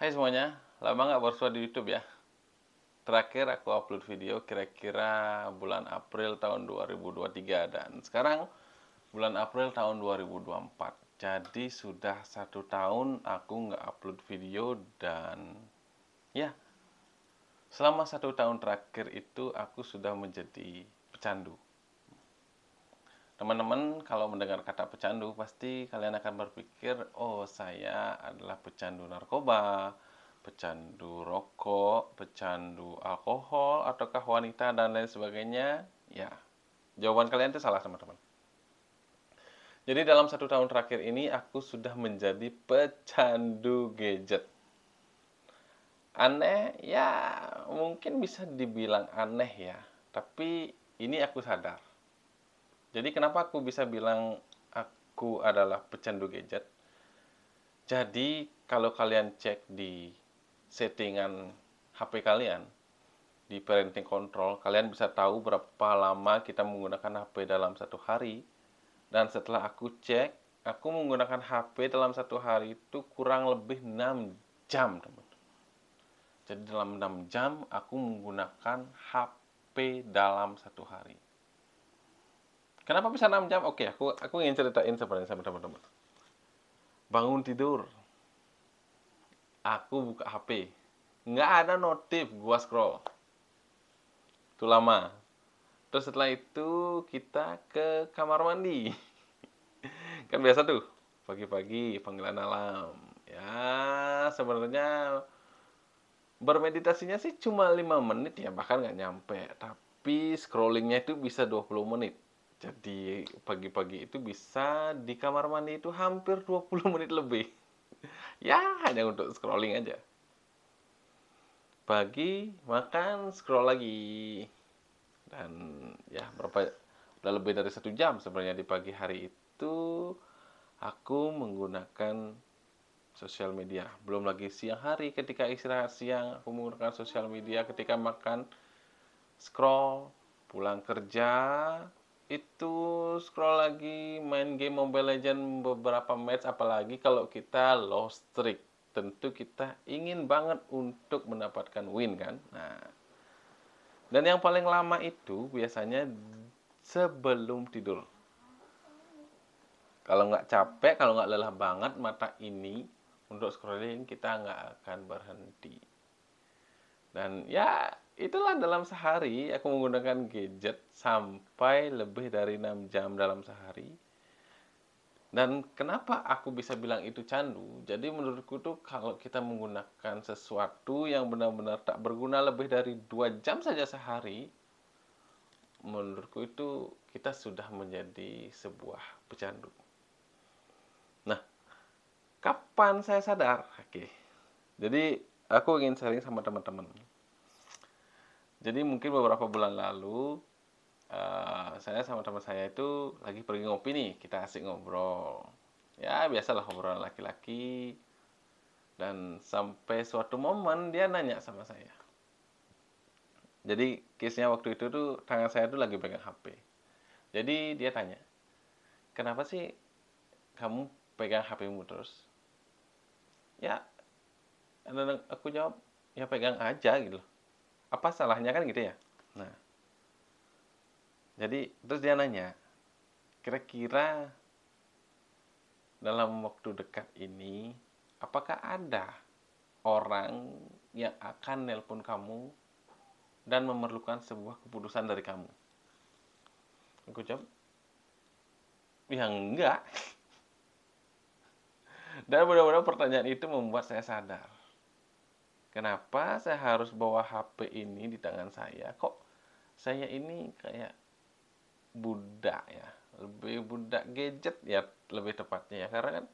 Hai semuanya, lama nggak bersua di YouTube ya. Terakhir aku upload video kira-kira bulan April tahun 2023 dan sekarang bulan April tahun 2024. Jadi sudah 1 tahun aku nggak upload video dan ya selama 1 tahun terakhir itu aku sudah menjadi pecandu. Teman-teman kalau mendengar kata pecandu pasti kalian akan berpikir, oh saya adalah pecandu narkoba, pecandu rokok, pecandu alkohol, ataukah wanita dan lain sebagainya. Ya, jawaban kalian itu salah teman-teman. Jadi dalam 1 tahun terakhir ini aku sudah menjadi pecandu gadget. Aneh, ya mungkin bisa dibilang aneh ya, tapi ini aku sadar. Jadi kenapa aku bisa bilang aku adalah pecandu gadget? Jadi kalau kalian cek di settingan HP kalian, di parenting control, kalian bisa tahu berapa lama kita menggunakan HP dalam 1 hari. Dan setelah aku cek, aku menggunakan HP dalam 1 hari itu kurang lebih 6 jam, teman. Jadi dalam 6 jam aku menggunakan HP dalam 1 hari. Kenapa bisa 6 jam? Oke, aku ingin ceritain sebenarnya sama teman-teman. Bangun tidur, aku buka HP, nggak ada notif, gua scroll. Itu lama. Terus setelah itu kita ke kamar mandi. Kan biasa tuh, pagi-pagi panggilan alam. Ya, sebenarnya bermeditasinya sih cuma 5 menit ya, bahkan nggak nyampe. Tapi scrollingnya itu bisa 20 menit. Jadi pagi-pagi itu bisa di kamar mandi itu hampir 20 menit lebih. Ya, hanya untuk scrolling aja. Pagi, makan, scroll lagi. Dan ya udah lebih dari 1 jam sebenarnya di pagi hari itu aku menggunakan sosial media. Belum lagi siang hari ketika istirahat siang aku menggunakan sosial media, ketika makan scroll, pulang kerja itu scroll lagi, main game Mobile Legends beberapa match, apalagi kalau kita lost streak. Tentu kita ingin banget untuk mendapatkan win kan. Nah, dan yang paling lama itu biasanya sebelum tidur. Kalau nggak capek, kalau nggak lelah banget mata ini untuk scrolling, kita nggak akan berhenti. Dan ya itulah dalam sehari aku menggunakan gadget sampai lebih dari 6 jam dalam sehari. Dan kenapa aku bisa bilang itu candu? Jadi menurutku tuh kalau kita menggunakan sesuatu yang benar-benar tak berguna lebih dari 2 jam saja sehari, menurutku itu kita sudah menjadi sebuah pecandu. Nah, kapan saya sadar? Oke. Jadi aku ingin sharing sama teman-teman. Jadi mungkin beberapa bulan lalu saya sama teman saya itu lagi pergi ngopi nih, kita asik ngobrol. Ya biasalah obrolan laki-laki. Dan sampai suatu momen dia nanya sama saya. Jadi case-nya waktu itu tuh tangan saya tuh lagi pegang HP. Jadi dia tanya, kenapa sih kamu pegang HP-mu terus? Ya, aku jawab, ya pegang aja gitu loh. Apa salahnya kan gitu ya? Nah, jadi terus dia nanya, kira-kira dalam waktu dekat ini, apakah ada orang yang akan nelpon kamu dan memerlukan sebuah keputusan dari kamu? Aku jawab, ya enggak. Dan benar-benar pertanyaan itu membuat saya sadar. Kenapa saya harus bawa HP ini di tangan saya? Kok saya ini kayak budak ya, lebih budak gadget ya lebih tepatnya ya, karena kan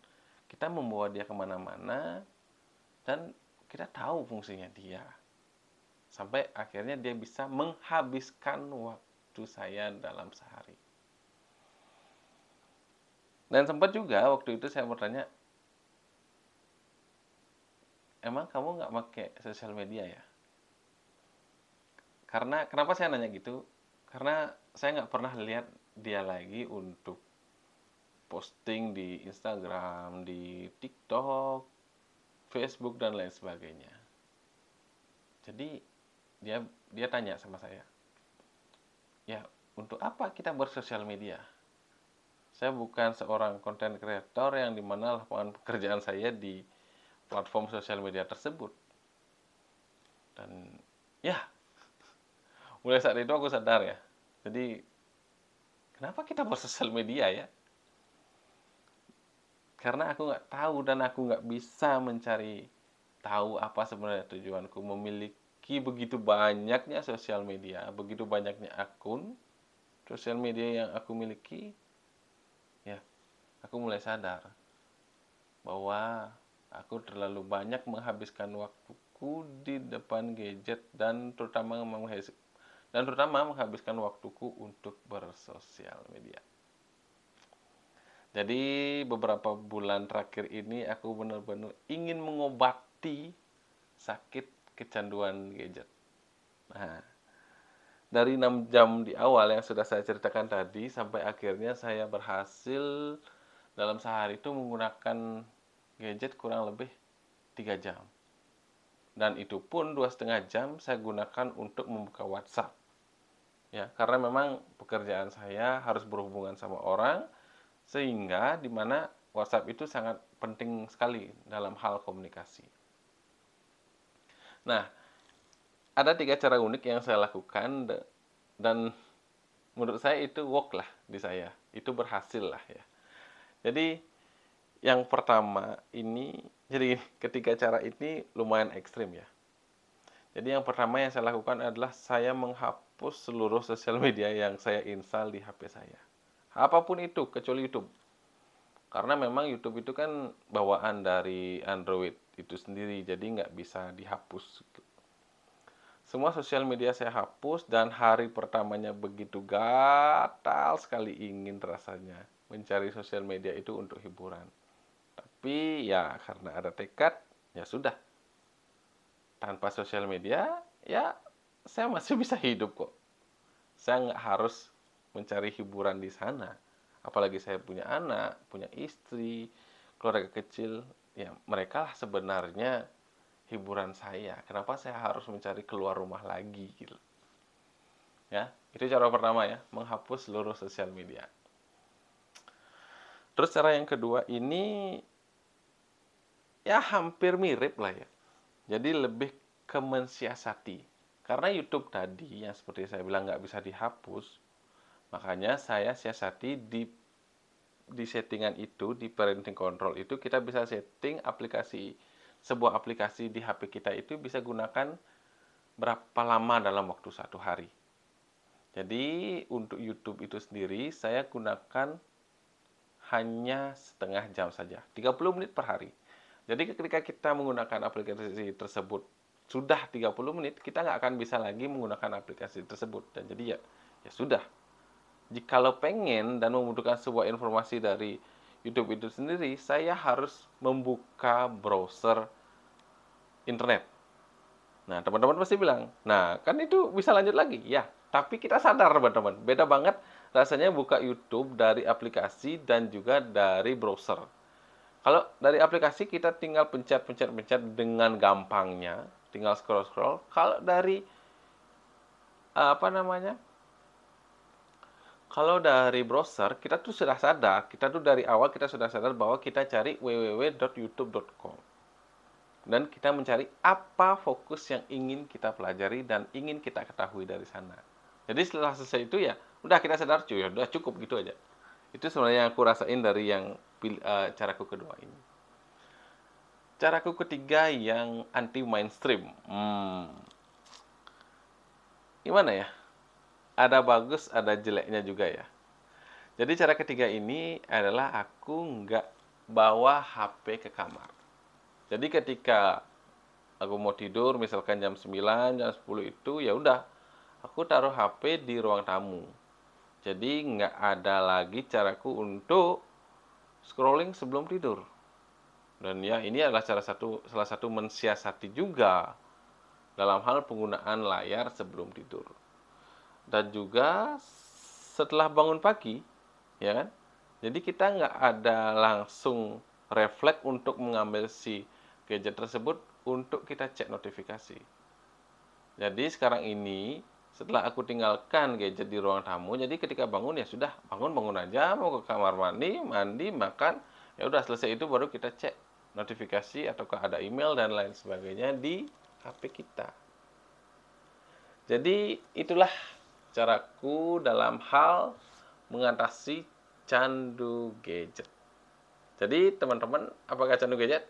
kita membawa dia kemana-mana dan kita tahu fungsinya dia sampai akhirnya dia bisa menghabiskan waktu saya dalam sehari. Dan sempat juga waktu itu saya bertanya, emang kamu nggak pakai sosial media ya? Karena kenapa saya nanya gitu? Karena saya nggak pernah lihat dia lagi untuk posting di Instagram, di TikTok, Facebook dan lain sebagainya. Jadi dia tanya sama saya, ya untuk apa kita bersosial media? Saya bukan seorang content creator yang dimana lapangan pekerjaan saya di platform sosial media tersebut. Dan ya, mulai saat itu aku sadar ya. Jadi, kenapa kita bersosial media ya? Karena aku nggak tahu dan aku nggak bisa mencari tahu apa sebenarnya tujuanku memiliki begitu banyaknya sosial media, begitu banyaknya akun sosial media yang aku miliki. Ya, aku mulai sadar bahwa aku terlalu banyak menghabiskan waktuku di depan gadget dan terutama menghabiskan waktuku untuk bersosial media. Jadi beberapa bulan terakhir ini aku benar-benar ingin mengobati sakit kecanduan gadget. Nah, dari 6 jam di awal yang sudah saya ceritakan tadi sampai akhirnya saya berhasil dalam sehari itu menggunakan gadget kurang lebih 3 jam. Dan itu pun 2,5 jam saya gunakan untuk membuka WhatsApp. Ya, karena memang pekerjaan saya harus berhubungan sama orang, sehingga di mana WhatsApp itu sangat penting sekali dalam hal komunikasi. Nah, ada 3 cara unik yang saya lakukan dan menurut saya itu work lah di saya. Itu berhasil lah ya. Jadi, yang pertama ini, jadi ketiga cara ini lumayan ekstrim ya. Jadi yang pertama yang saya lakukan adalah saya menghapus seluruh sosial media yang saya install di HP saya. Apapun itu, kecuali YouTube. Karena memang YouTube itu kan bawaan dari Android itu sendiri, jadi nggak bisa dihapus. Semua sosial media saya hapus dan hari pertamanya begitu gatal sekali ingin rasanya mencari sosial media itu untuk hiburan. Tapi ya karena ada tekad, ya sudah. Tanpa sosial media, ya saya masih bisa hidup kok. Saya nggak harus mencari hiburan di sana. Apalagi saya punya anak, punya istri, keluarga kecil, ya mereka lah sebenarnya hiburan saya. Kenapa saya harus mencari keluar rumah lagi gitu. Ya, itu cara pertama ya, menghapus seluruh sosial media. Terus cara yang kedua ini ya hampir mirip lah ya. Jadi lebih ke mensiasati. Karena YouTube tadi yang seperti saya bilang nggak bisa dihapus, makanya saya siasati di settingan itu, di parenting control itu kita bisa setting sebuah aplikasi di HP kita itu bisa gunakan berapa lama dalam waktu 1 hari. Jadi untuk YouTube itu sendiri saya gunakan hanya setengah jam saja, 30 menit per hari. Jadi ketika kita menggunakan aplikasi tersebut sudah 30 menit, kita nggak akan bisa lagi menggunakan aplikasi tersebut. Dan jadi ya sudah. Jikalau pengen dan membutuhkan sebuah informasi dari YouTube itu sendiri, saya harus membuka browser internet. Nah, teman-teman pasti bilang, nah kan itu bisa lanjut lagi. Ya, tapi kita sadar teman-teman, beda banget rasanya buka YouTube dari aplikasi dan juga dari browser. Kalau dari aplikasi kita tinggal pencet dengan gampangnya, tinggal scroll-scroll. Kalau dari apa namanya? Kalau dari browser, kita tuh sudah sadar, kita tuh dari awal kita sudah sadar bahwa kita cari www.youtube.com. Dan kita mencari apa fokus yang ingin kita pelajari dan ingin kita ketahui dari sana. Jadi setelah selesai itu ya, udah kita sadar cuy, ya udah cukup gitu aja. Itu sebenarnya yang aku rasain dari yang caraku kedua ini. Caraku ketiga yang anti mainstream. Gimana ya? Ada bagus, ada jeleknya juga ya. Jadi cara ketiga ini adalah aku nggak bawa HP ke kamar. Jadi ketika aku mau tidur, misalkan jam 9, jam 10 itu, ya udah, aku taruh HP di ruang tamu. Jadi nggak ada lagi caraku untuk scrolling sebelum tidur. Dan ya ini adalah salah satu mensiasati juga dalam hal penggunaan layar sebelum tidur. Dan juga setelah bangun pagi, ya kan? Jadi kita nggak ada langsung refleks untuk mengambil si gadget tersebut untuk kita cek notifikasi. Jadi sekarang ini setelah aku tinggalkan gadget di ruang tamu, jadi ketika bangun ya sudah, bangun aja, mau ke kamar mandi, makan, ya udah selesai itu baru kita cek notifikasi ataukah ada email dan lain sebagainya di HP kita. Jadi itulah caraku dalam hal mengatasi candu gadget. Jadi teman-teman, apakah candu gadget?